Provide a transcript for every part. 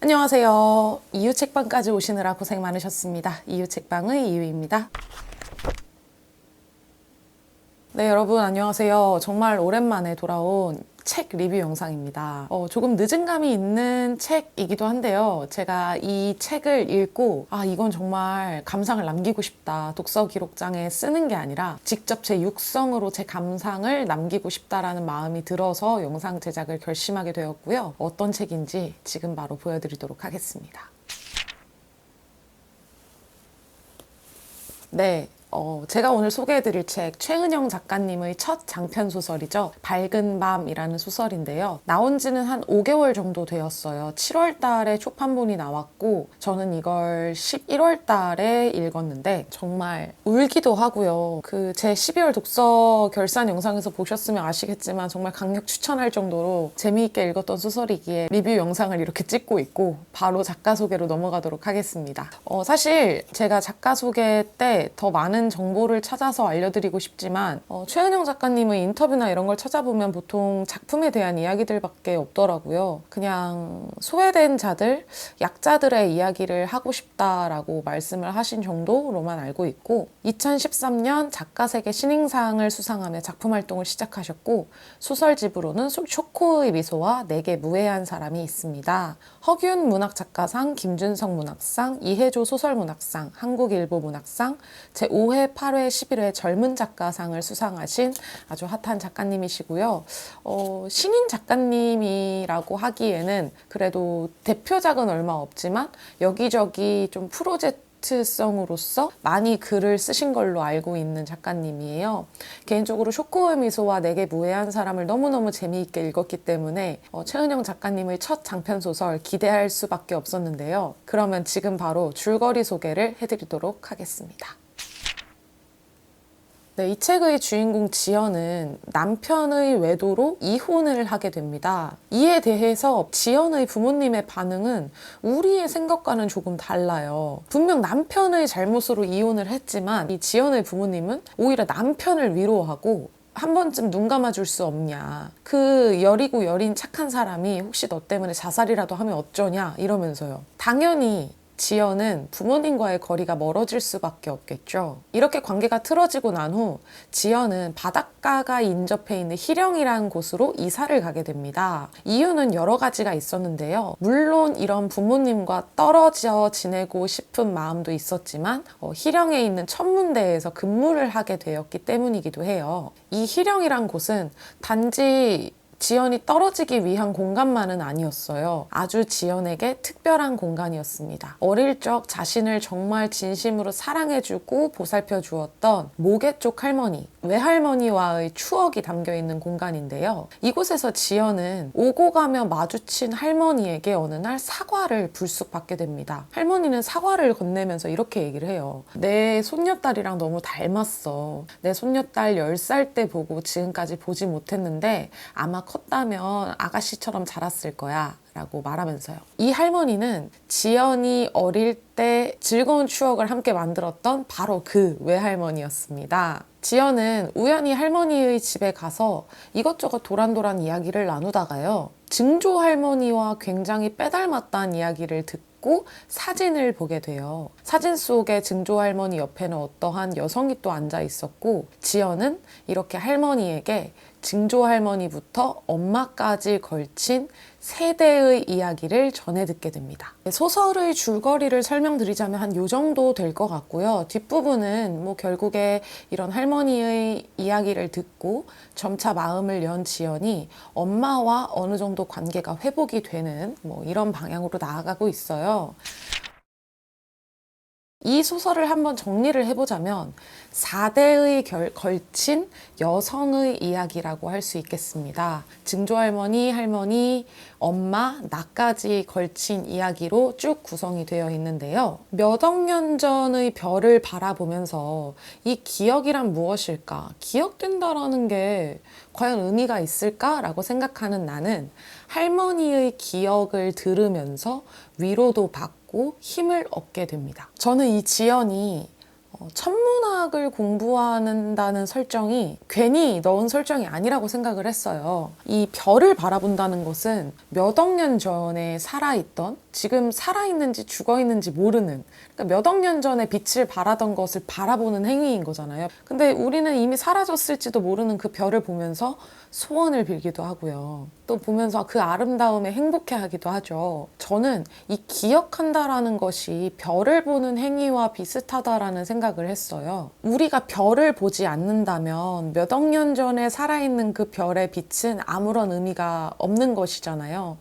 안녕하세요. 이유책방까지 오시느라 고생 많으셨습니다. 이유책방의 이유입니다. 네, 여러분 안녕하세요. 정말 오랜만에 돌아온 책 리뷰 영상입니다. 조금 늦은 감이 있는 책이기도 한데요. 제가 이 책을 읽고 이건 정말 감상을 남기고 싶다. 독서 기록장에 쓰는 게 아니라 직접 제 육성으로 제 감상을 남기고 싶다라는 마음이 들어서 영상 제작을 결심하게 되었고요. 어떤 책인지 지금 바로 보여드리도록 하겠습니다. 네. 제가 오늘 소개해드릴 책 최은영 작가님의 첫 장편 소설이죠. 밝은 밤이라는 소설인데요. 나온 지는 한 5개월 정도 되었어요. 7월 달에 초판본이 나왔고 저는 이걸 11월 달에 읽었는데 정말 울기도 하고요. 제 12월 독서 결산 영상에서 보셨으면 아시겠지만 정말 강력 추천할 정도로 재미있게 읽었던 소설이기에 리뷰 영상을 이렇게 찍고 있고 바로 작가 소개로 넘어가도록 하겠습니다. 사실 제가 작가 소개 때 더 많은 정보를 찾아서 알려드리고 싶지만 최은영 작가님의 인터뷰나 이런 걸 찾아보면 보통 작품에 대한 이야기들밖에 없더라고요. 그냥 소외된 자들, 약자들의 이야기를 하고 싶다라고 말씀을 하신 정도로만 알고 있고 2013년 작가세계 신인상을 수상하며 작품 활동을 시작하셨고 소설집으로는 쇼코의 미소와 내게 무해한 사람이 있습니다. 허균 문학작가상, 김준성 문학상, 이혜조 소설문학상, 한국일보 문학상, 제5회, 8회, 11회 젊은 작가상을 수상하신 아주 핫한 작가님이시고요. 신인 작가님이라고 하기에는 그래도 대표작은 얼마 없지만 여기저기 좀 프로젝트성으로서 많이 글을 쓰신 걸로 알고 있는 작가님이에요. 개인적으로 쇼코의 미소와 내게 무해한 사람을 너무너무 재미있게 읽었기 때문에 최은영 작가님의 첫 장편소설 기대할 수밖에 없었는데요. 그러면 지금 바로 줄거리 소개를 해드리도록 하겠습니다. 네, 이 책의 주인공 지연은 남편의 외도로 이혼을 하게 됩니다. 이에 대해서 지연의 부모님의 반응은 우리의 생각과는 조금 달라요. 분명 남편의 잘못으로 이혼을 했지만 이 지연의 부모님은 오히려 남편을 위로하고 한 번쯤 눈 감아줄 수 없냐. 그 여리고 여린 착한 사람이 혹시 너 때문에 자살이라도 하면 어쩌냐 이러면서요. 당연히 지연은 부모님과의 거리가 멀어질 수밖에 없겠죠. 이렇게 관계가 틀어지고 난 후 지연은 바닷가가 인접해 있는 희령이라는 곳으로 이사를 가게 됩니다. 이유는 여러 가지가 있었는데요. 물론 이런 부모님과 떨어져 지내고 싶은 마음도 있었지만 희령에 있는 천문대에서 근무를 하게 되었기 때문이기도 해요. 이 희령이란 곳은 단지 지연이 떨어지기 위한 공간만은 아니었어요. 아주 지연에게 특별한 공간이었습니다. 어릴 적 자신을 정말 진심으로 사랑해주고 보살펴 주었던 모계 쪽 할머니, 외할머니와의 추억이 담겨있는 공간인데요. 이곳에서 지연은 오고 가며 마주친 할머니에게 어느 날 사과를 불쑥 받게 됩니다. 할머니는 사과를 건네면서 이렇게 얘기를 해요. 내 손녀딸이랑 너무 닮았어. 내 손녀딸 10살 때 보고 지금까지 보지 못했는데 아마 컸다면 아가씨처럼 자랐을 거야 라고 말하면서요. 이 할머니는 지연이 어릴 때 즐거운 추억을 함께 만들었던 바로 그 외할머니였습니다. 지연은 우연히 할머니의 집에 가서 이것저것 도란도란 이야기를 나누다가요. 증조 할머니와 굉장히 빼닮았다는 이야기를 듣고 사진을 보게 돼요. 사진 속에 증조 할머니 옆에는 어떠한 여성이 또 앉아 있었고 지연은 이렇게 할머니에게 증조 할머니부터 엄마까지 걸친 세대의 이야기를 전해 듣게 됩니다. 소설의 줄거리를 설명드리자면 한 요 정도 될 것 같고요. 뒷부분은 결국에 이런 할머니의 이야기를 듣고 점차 마음을 연 지연이 엄마와 어느 정도 관계가 회복이 되는 이런 방향으로 나아가고 있어요. 이 소설을 한번 정리를 해보자면 4대의 걸친 여성의 이야기라고 할 수 있겠습니다. 증조할머니, 할머니, 엄마, 나까지 걸친 이야기로 쭉 구성이 되어 있는데요. 몇 억 년 전의 별을 바라보면서 이 기억이란 무엇일까? 기억된다라는 게 과연 의미가 있을까라고 생각하는 나는 할머니의 기억을 들으면서 위로도 받고 힘을 얻게 됩니다. 저는 이 지연이 천문학을 공부한다는 설정이 괜히 넣은 설정이 아니라고 생각을 했어요. 이 별을 바라본다는 것은 몇 억 년 전에 살아있던 지금 살아있는지 죽어있는지 모르는, 그러니까 몇 억 년 전에 빛을 발하던 것을 바라보는 행위인 거잖아요. 근데 우리는 이미 사라졌을지도 모르는 그 별을 보면서 소원을 빌기도 하고요. 또 보면서 그 아름다움에 행복해하기도 하죠. 저는 이 기억한다라는 것이 별을 보는 행위와 비슷하다라는 생각을 했어요. 우리가 별을 보지 않는다면 몇 억 년 전에 살아있는 그 별의 빛은 아무런 의미가 없는 것이잖아요.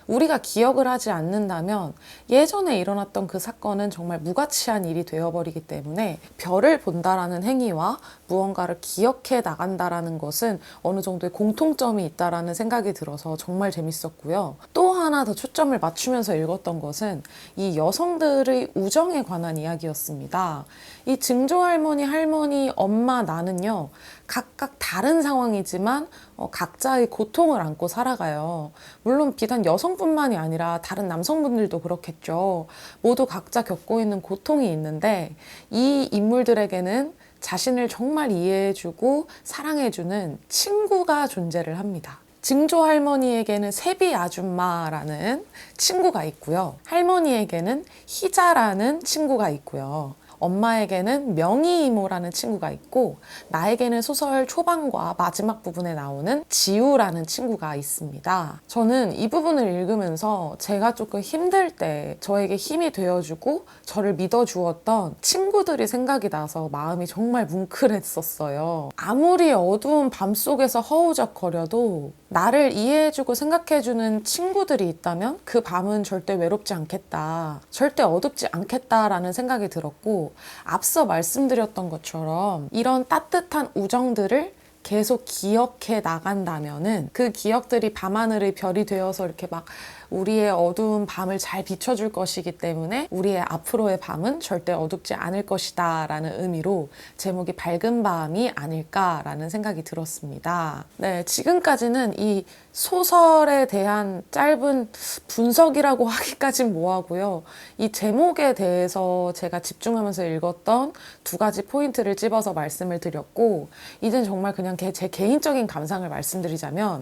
우리가 기억을 하지 않는다면 예전에 일어났던 그 사건은 정말 무가치한 일이 되어버리기 때문에 별을 본다라는 행위와 무언가를 기억해 나간다라는 것은 어느 정도의 공통점이 있다라는 생각이 들어서 정말 재밌었고요. 또 하나 더 초점을 맞추면서 읽었던 것은 이 여성들의 우정에 관한 이야기였습니다. 이 증조할머니, 할머니, 엄마, 나는요, 각각 다른 상황이지만 각자의 고통을 안고 살아가요. 물론 비단 여성뿐만이 아니라 다른 남성분들도 그렇겠죠. 모두 각자 겪고 있는 고통이 있는데 이 인물들에게는 자신을 정말 이해해주고 사랑해주는 친구가 존재를 합니다. 증조 할머니에게는 세비 아줌마라는 친구가 있고요. 할머니에게는 희자라는 친구가 있고요. 엄마에게는 명희 이모라는 친구가 있고 나에게는 소설 초반과 마지막 부분에 나오는 지우라는 친구가 있습니다. 저는 이 부분을 읽으면서 제가 조금 힘들 때 저에게 힘이 되어주고 저를 믿어주었던 친구들이 생각이 나서 마음이 정말 뭉클했었어요. 아무리 어두운 밤 속에서 허우적거려도 나를 이해해주고 생각해주는 친구들이 있다면 그 밤은 절대 외롭지 않겠다. 절대 어둡지 않겠다라는 생각이 들었고 앞서 말씀드렸던 것처럼 이런 따뜻한 우정들을 계속 기억해 나간다면은 그 기억들이 밤하늘의 별이 되어서 이렇게 막 우리의 어두운 밤을 잘 비춰줄 것이기 때문에 우리의 앞으로의 밤은 절대 어둡지 않을 것이다 라는 의미로 제목이 밝은 밤이 아닐까라는 생각이 들었습니다. 네, 지금까지는 이 소설에 대한 짧은 분석이라고 하기까진 뭐하고요. 이 제목에 대해서 제가 집중하면서 읽었던 두 가지 포인트를 집어서 말씀을 드렸고 이젠 정말 그냥 제 개인적인 감상을 말씀드리자면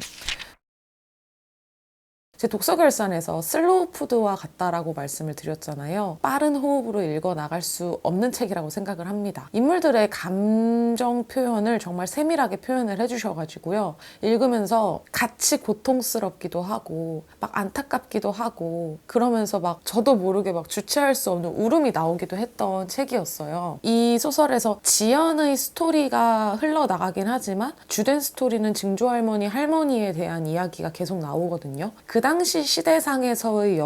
제 독서 결산에서 슬로우 푸드와 같다라고 말씀을 드렸잖아요. 빠른 호흡으로 읽어 나갈 수 없는 책이라고 생각을 합니다. 인물들의 감정 표현을 정말 세밀하게 표현을 해주셔가지고요. 읽으면서 같이 고통스럽기도 하고 막 안타깝기도 하고 그러면서 막 저도 모르게 막 주체할 수 없는 울음이 나오기도 했던 책이었어요. 이 소설에서 지연의 스토리가 흘러나가긴 하지만 주된 스토리는 증조할머니, 할머니에 대한 이야기가 계속 나오거든요. 그 당시 시대상에서의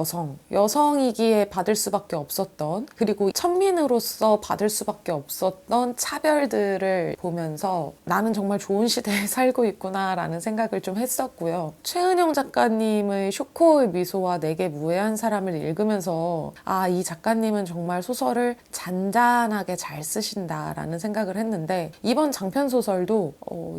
여성이기에 받을 수밖에 없었던 그리고 천민으로서 받을 수밖에 없었던 차별들을 보면서 나는 정말 좋은 시대에 살고 있구나 라는 생각을 좀 했었고요. 최은영 작가님의 쇼코의 미소와 내게 무해한 사람을 읽으면서 이 작가님은 정말 소설을 잔잔하게 잘 쓰신다 라는 생각을 했는데 이번 장편 소설도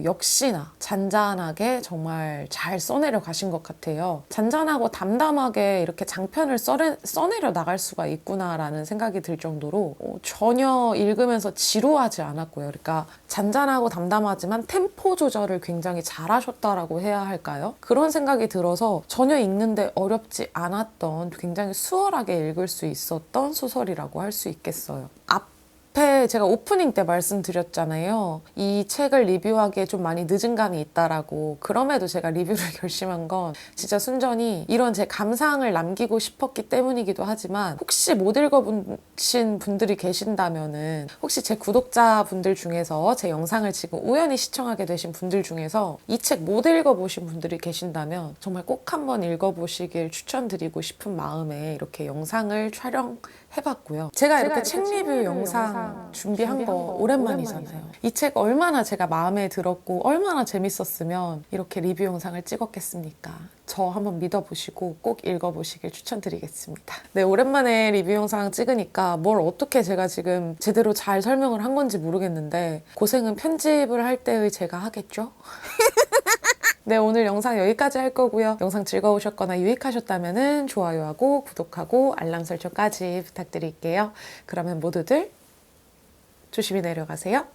역시나 잔잔하게 정말 잘 써내려 가신 것 같아요. 잔잔하고 담담하게 이렇게 장편을 써내려 나갈 수가 있구나라는 생각이 들 정도로 전혀 읽으면서 지루하지 않았고요. 그러니까 잔잔하고 담담하지만 템포 조절을 굉장히 잘하셨다라고 해야 할까요? 그런 생각이 들어서 전혀 읽는데 어렵지 않았던 굉장히 수월하게 읽을 수 있었던 소설이라고 할 수 있겠어요. 앞에 제가 오프닝 때 말씀드렸잖아요. 이 책을 리뷰하기에 좀 많이 늦은 감이 있다라고. 그럼에도 제가 리뷰를 결심한 건 진짜 순전히 이런 제 감상을 남기고 싶었기 때문이기도 하지만 혹시 못 읽어보신 분들이 계신다면은 혹시 제 구독자분들 중에서 제 영상을 지금 우연히 시청하게 되신 분들 중에서 이 책 못 읽어보신 분들이 계신다면 정말 꼭 한번 읽어보시길 추천드리고 싶은 마음에 이렇게 영상을 촬영해봤고요. 제가 이렇게 책 리뷰 영상 준비한 거 오랜만이잖아요. 이 책 얼마나 제가 마음에 들었고 얼마나 재밌었으면 이렇게 리뷰 영상을 찍었겠습니까? 저 한번 믿어보시고 꼭 읽어보시길 추천드리겠습니다. 네, 오랜만에 리뷰 영상 찍으니까 뭘 어떻게 제가 지금 제대로 잘 설명을 한 건지 모르겠는데 고생은 편집을 할 때의 제가 하겠죠? 네, 오늘 영상 여기까지 할 거고요. 영상 즐거우셨거나 유익하셨다면 좋아요하고 구독하고 알람 설정까지 부탁드릴게요. 그러면 모두들 조심히 내려가세요.